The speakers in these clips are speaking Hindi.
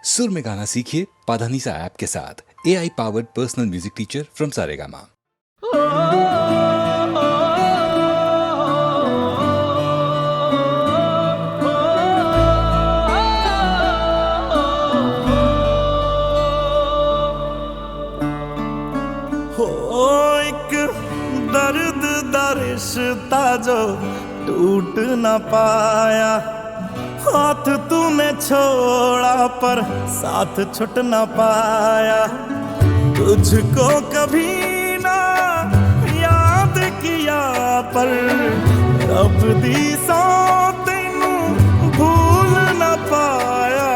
सुर में गाना सीखिए पाधानीसा ऐप के साथ। AI powered personal music teacher from Saregama. हो एक दर्द दा रिश्ता जो टूट न पाया, हाथ तूने छोड़ा पर साथ छुट न पाया। तुझको कभी ना याद किया पर रब दी सौ तेनू भूल न पाया।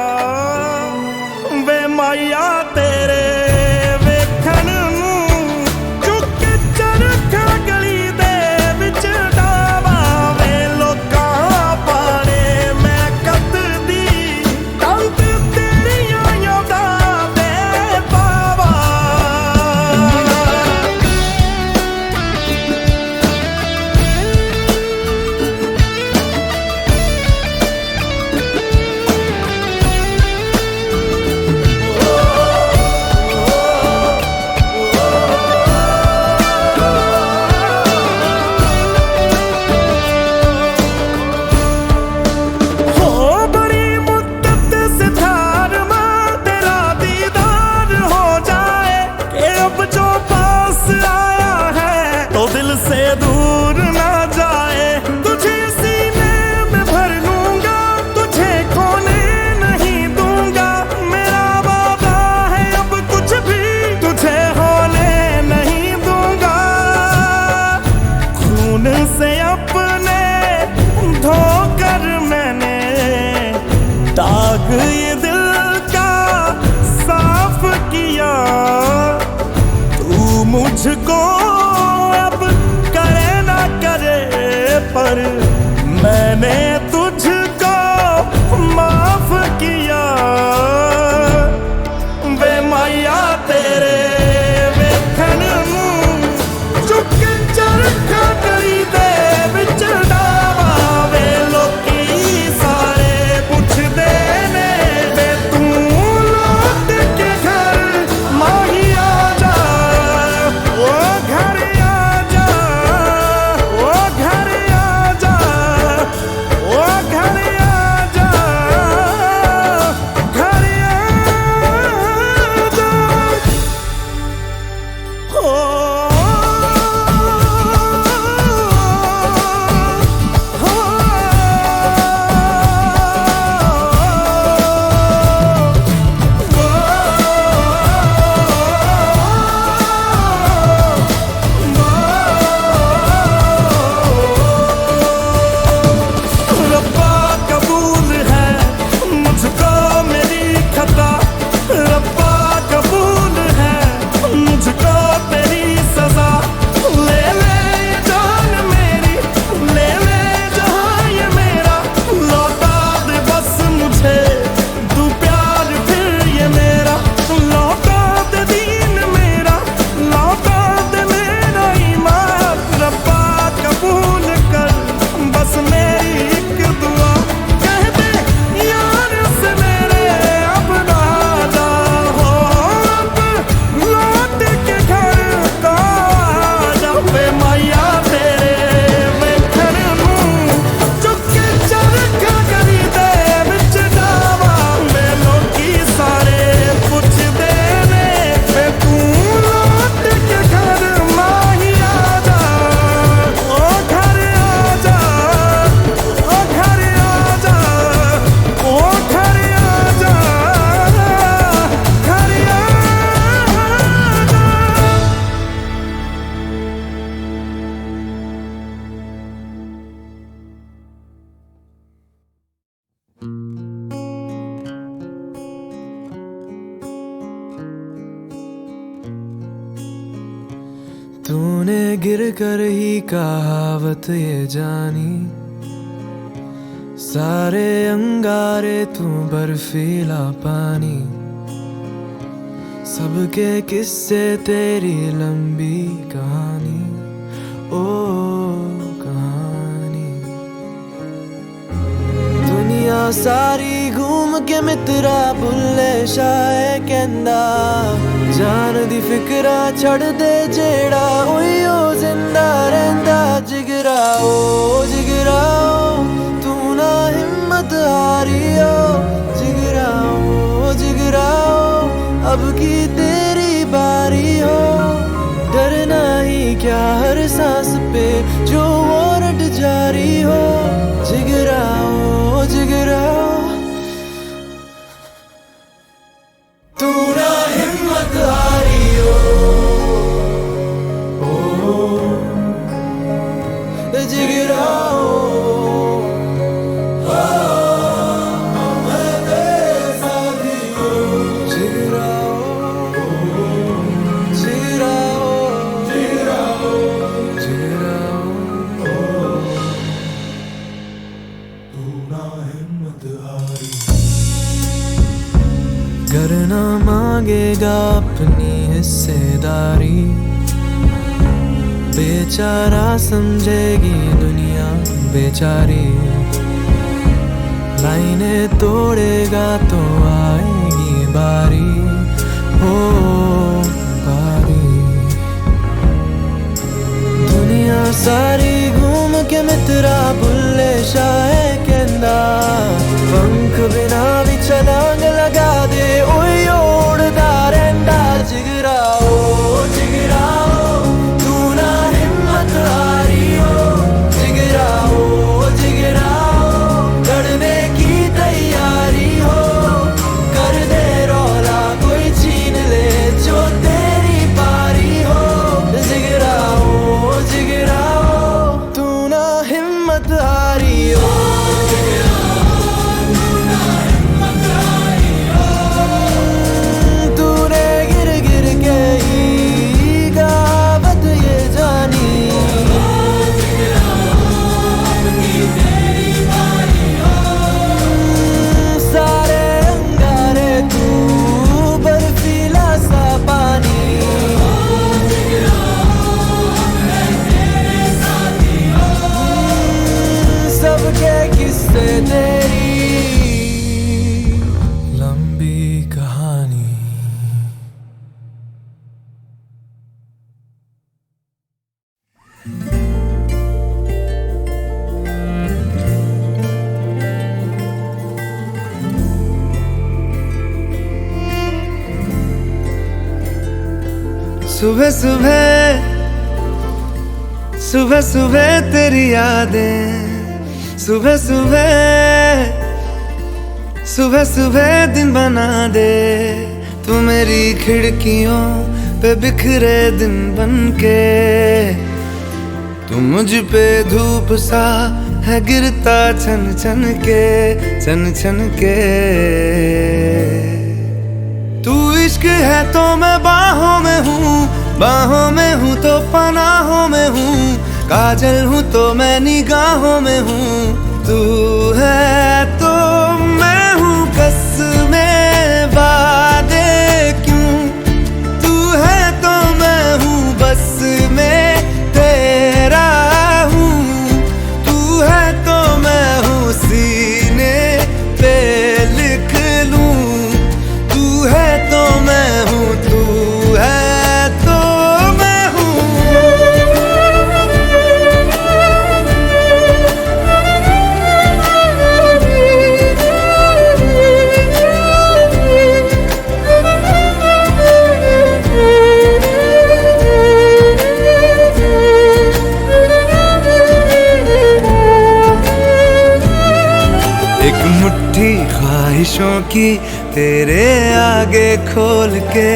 वे माया तेरे वेखण नूं चुक चरखा गली दे विच डावा, वे लोकां पाने मैं कतदी तंत तेरियां यादां दे पावा। से दूर ना जाए, तुझे सीने में भर लूंगा, तुझे खोने नहीं दूंगा। मेरा वादा है अब कुछ भी तुझे होने नहीं दूंगा। खून से अपने धोकर मैंने दाग ये दिल का साफ किया। तू मुझको पर मैंने तुझको माफ किया। वे माया तेरे वेखण नूं चुक चरखा गली दे विच डावा, वे लोकी सारे पुछदे ने वे तू लौट के घर माही आ जा। ओ घर आ जा, ओ घर तूने गिर कर ही कहावत ये जानी, सारे अंगारे तू बर्फीला पानी। सबके किस्से तेरी लंबी कहानी, ओ कहानी। दुनिया सारी घूम के मित्रा भुल्ले शाय कहंदा जान दी फिकरा छड़ दे जेड़ा उइयो जिंदा रहंदा जिगरा ओ तू ना हिम्मत हारियो जिगरा ओ अब की तेरी बारी हो डरना ही क्या हर सांस पे जो वारंट जारी हो जिगरा ओ तू ना हिम्मत हारियो जिगरा करना मांगेगा अपनी हिस्सेदारी बेचारा समझेगी दुनिया बेचारी लाइनें तोड़ेगा तो आएगी बारी हो बारी दुनिया सारी घूम के मित्रा बुल्ले शाह कहंदा पंख बिना भी छलांग लगा दे ओए उड़दा रहंदा जिगरा ओ तू ना हिम्मत हारियो जिगरा ओ लड़ने की तैयारी हो कर दे रौला कोई छीन ले जो तेरी बारी हो जिगरा ओ तू ना हिम्मत हारियो तेरी लंबी कहानी सुबह सुबह तेरी यादें सुबह सुबह दिन बना दे तू मेरी खिड़कियों पे बिखरे दिन बनके तू मुझ पे धूप सा है गिरता छन छन के तू इश्क है तो मैं बाहों में हूँ तो पनाहों में हूँ काजल हूँ तो मैं निगाहों में हूँ तू है तो मैं हूँ कसमें वादे क्यों तू है तो मैं हूँ बस में तेरा हूँ तू है तो मैं हूँ सीने पे लिख लूँ तू है तो मैं हूँ तू है तो मैं हूँ एक मुट्ठी ख्वाहिशों की तेरे आगे खोल के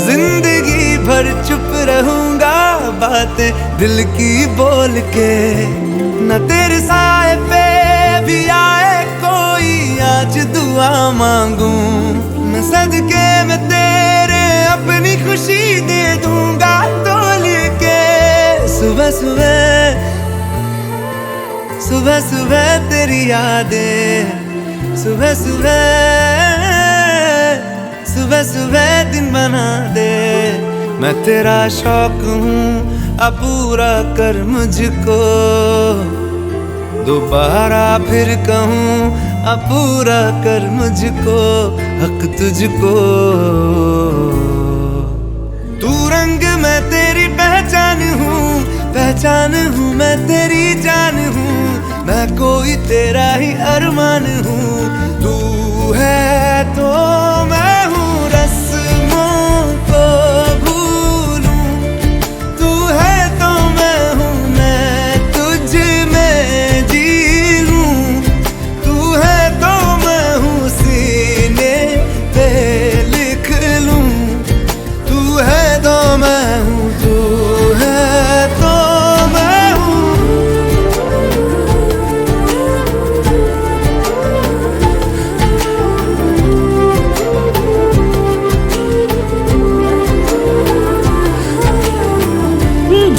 जिंदगी भर चुप रहूंगा बातें दिल की बोल के न तेरे साए पे भी आए कोई आज दुआ मांगू मैं सदके में तेरे अपनी खुशी दे दूंगा तोल के सुबह तेरी यादें सुबह दिन बना दे मैं तेरा शौक हूँ अब पूरा कर मुझको दोबारा फिर कहूँ अब पूरा कर मुझको हक तुझको। तू रंग मैं तेरी पहचान हूँ, पहचान हूँ मैं तेरी जान हूँ, मैं कोई तेरा ही अरमान हूँ। तू है तो मैं हूँ रस्मों को भूलूं, तू है तो मैं हूँ मैं तुझ में जी लूं, तू है तो मैं हूँ सीने पे लिख लूं, तू है तो मैं हूँ, तू है तो मैं हूँ।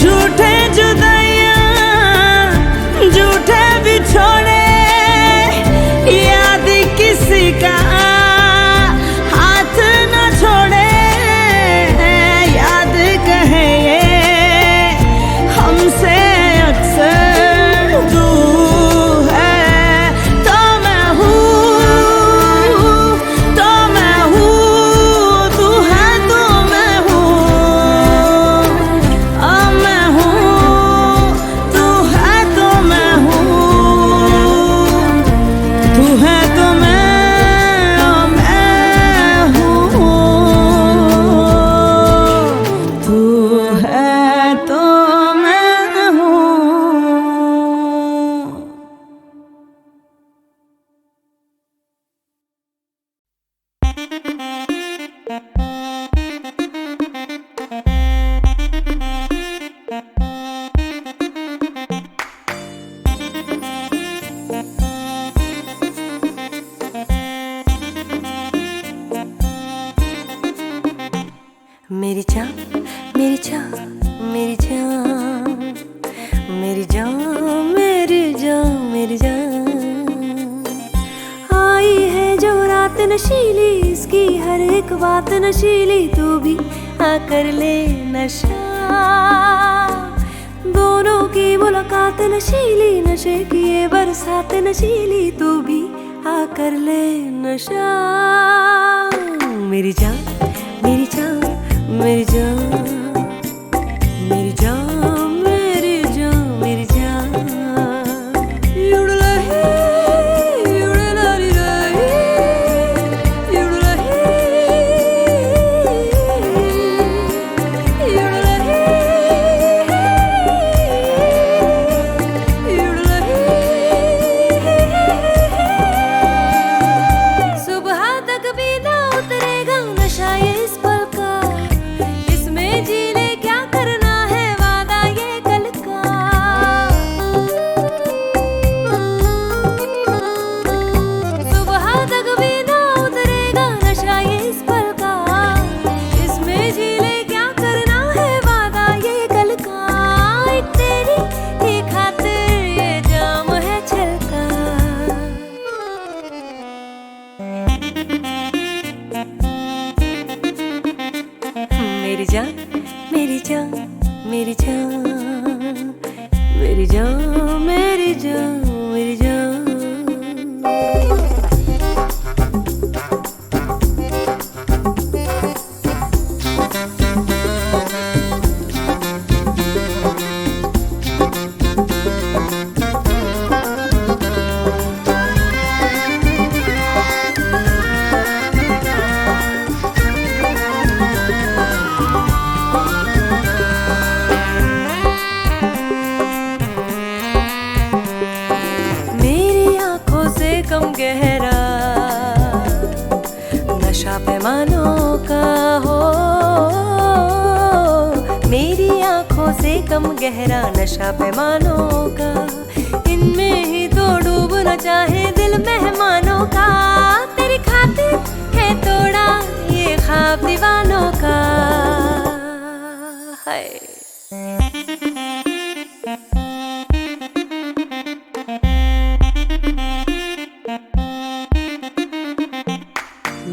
झूठे जुदाइयां झूठे बिछोड़े, याद किसी का हाथ न छोड़े, याद कहे ये हमसे अक्सर। तू है तो मैं हूँ, तो मैं हूँ, तू है तो मैं हूँ, मैं हूँ, तू है तो मैं हूँ, तू है तो मैं हूँ, तू है तो मैं हूँ। मेरी जान, मेरी जान, मेरी जान, मेरी जान, मेरी जान, मेरी जान। आई है जो रात नशीली, इसकी हर एक बात नशीली, तू भी आकर ले नशा। दोनों की मुलाकात नशीली, नशे की ये बरसात नशीली, तू भी आकर ले नशा। मेरी जान, मेरी जान, मेरी जान, मेरी जान, मेरी जान, मेरी जान। युड़लही, युड़लरी रही, युड़लही, युड़लही, युड़लही। सुबह तक भी ना उतरेगा नशा ये इस पल का, इसमें जी ले क्या करना है वादा ये कल का। सुबह तक भी ना उतरेगा नशा ये इस पल का, इसमें जी ले क्या करना है वादा ये कल का। एक तेरी ही खातिर ये जाम है छलका। मेरी जान, मेरी जान, मेरी जान, मेरी जान, मेरी जान, मेरी जान। मेरी आंखों से कम गहरा नशा पैमानों का हो, मेरी आंखों से कम गहरा नशा पैमानों का, इनमें ही तो डूबना चाहे दिल मेहमानों का। तेरी खातिर है तोड़ा ये ख्वाब दीवानों का। हाय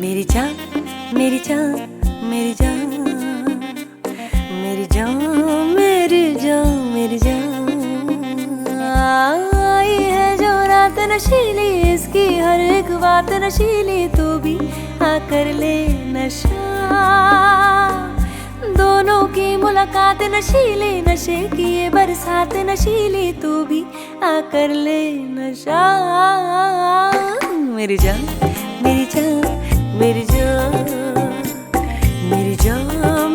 मेरी जान, मेरी जान, मेरी जान, मेरी जान, मेरी जान, मेरी जान। आई है जो रात नशीली, इसकी हर एक बात नशीली तू भी आकर ले नशा। दोनों की मुलाकात नशीली, नशे की ये बरसात नशीली, तू भी आकर ले नशा। मेरी जान मेरी जान मेरी जान मेरी जान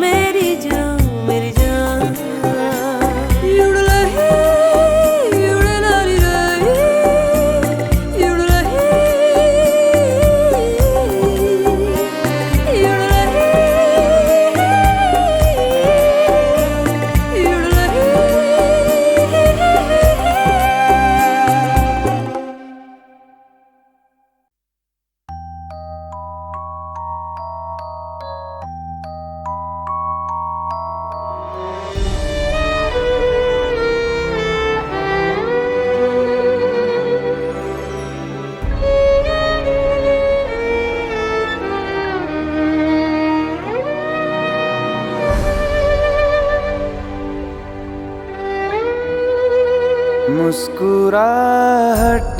मेरी जान मेरी जान। युडलाही, युडलालीलाही, युडलाही, युडलाही, युडलाही। मुस्कुराहट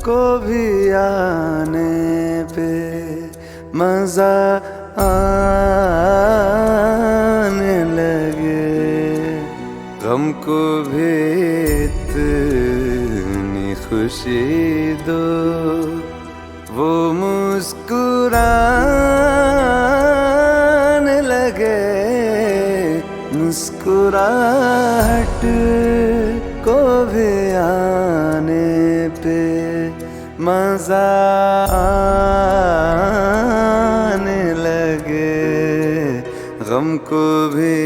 को भी आने पे मजा आने लगे, गम को भी इतनी खुशी दो, वो मुस्कुराने लगे। मुस्कुराहट को भी आने पे मजा आने लगे, गम को भी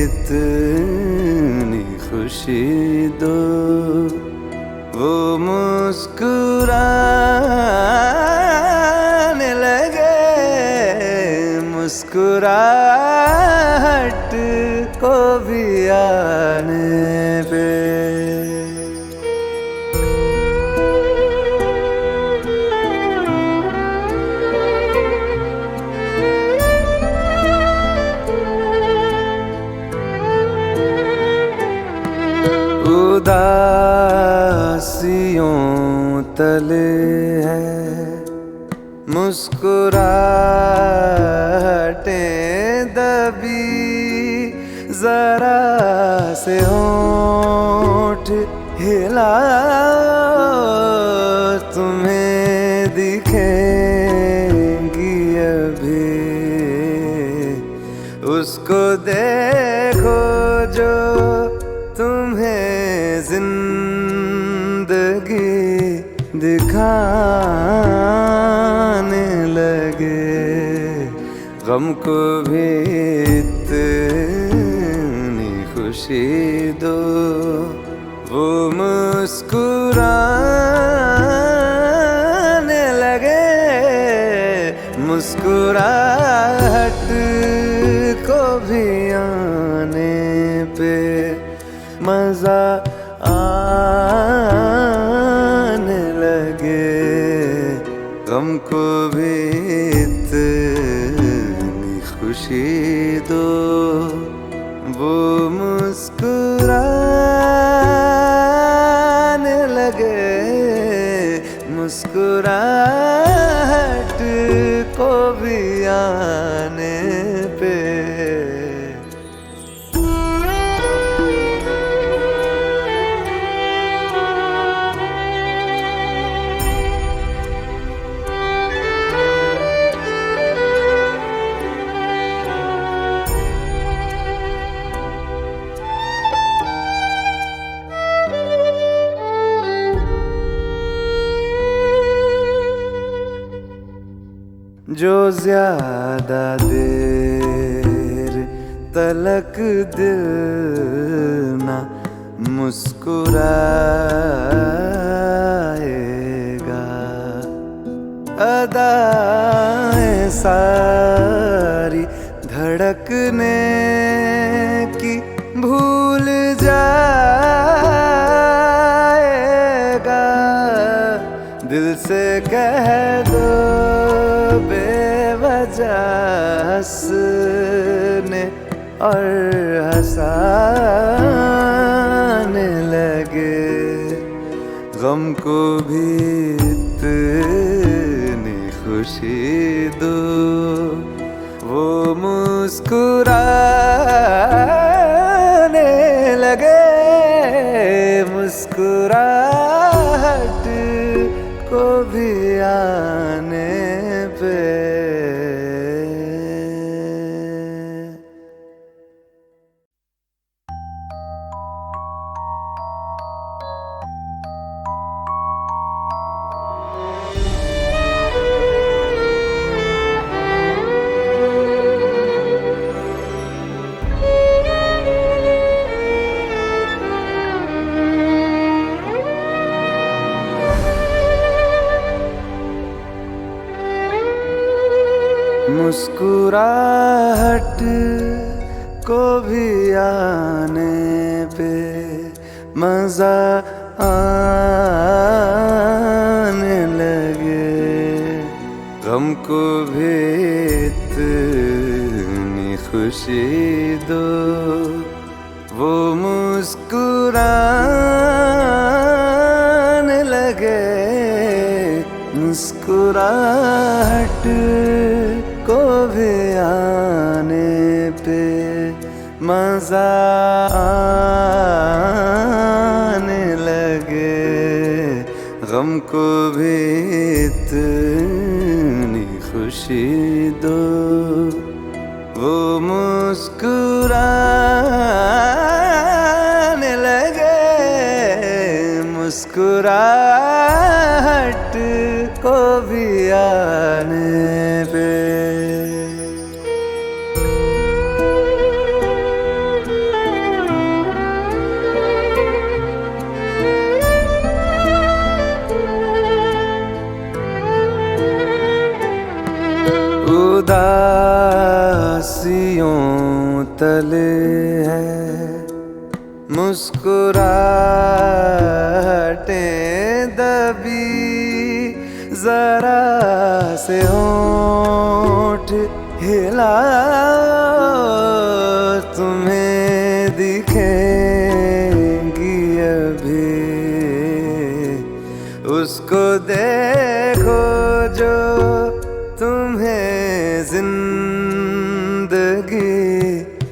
इतनी खुशी दो, वो मुस्कुराने लगे। मुस्कुराहट को भी आने पे। उदासियों तले है मुस्कुराहटें दबी, जरा से होंठ हिलाओ, तुम्हें दिखेंगी अभी। उसको देखो जो तुम्हें जिंदगी दिखाने लगे, गम को भी इतनी खुशी दो, वो मुस्कुराने लगे। मुस्कुराहट को भी आने पे मजा आने लगे, गम को भी इतनी खुशी दो, वो मुस्कुराने लगे। मुस्कुराहट को भी आने पे। जो ज्यादा देर तलक दिल ना मुस्कुराएगा, अदाएं सारी धड़कने की भूल जाएगा। दिल से कह दो बेवजह हंसने और हंसाने लगे, गम को भी खुशी दो, वो मुस्कुराने लगे, मुस्कुराहट को भी आने पे। मुस्कुराहट को भी आने पे मजा आने लगे, गम को भी इतनी खुशी दो, वो मुस्कुराने लगे, मुस्कुराहट को भी आने पे मजा आने लगे, गम को भी इतनी खुशी दो, वो मुस्कुराने लगे, मुस्कुराहट को भी आने पे। उदासियों तले है मुस्कुराहटें दबी, जरा से होंठ हिलाओ, तुम्हें दिखेंगी अभी, उसको देखो जो तुम्हें जिंदगी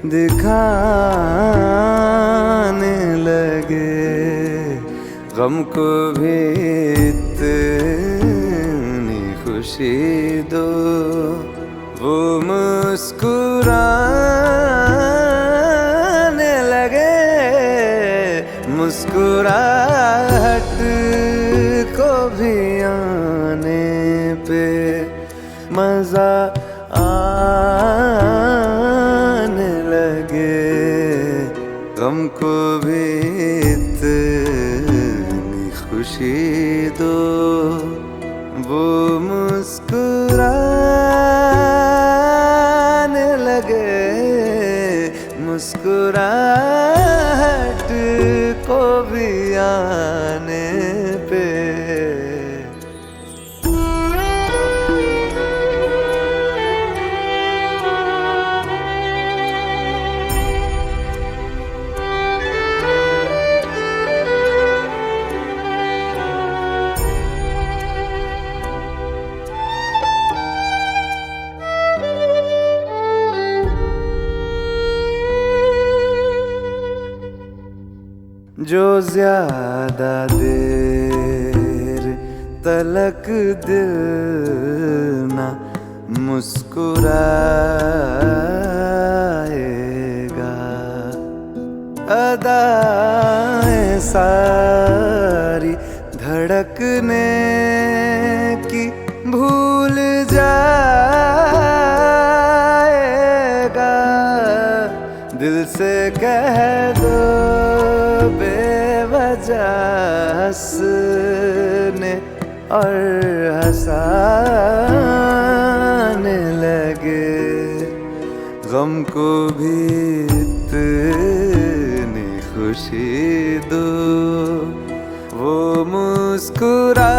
दिखाने लगे, गम को भी इतनी खुशी दो, वो मुस्कुराने लगे, मुस्कुराहट को भी आने पे मजा आने लगे, गम को भी इतनी खुशी दो, वो मुस्कुराने लगे, मुस्कुराहट को भी आने पे। जो ज्यादा देर तलक दिल ना मुस्कुराएगा, अदाएं सारी धड़कने की भूल जाएगा, दिल से कह दो बेवजह हंसने और हंसाने लगे, गम को भी इतनी खुशी दो, वो मुस्कुरा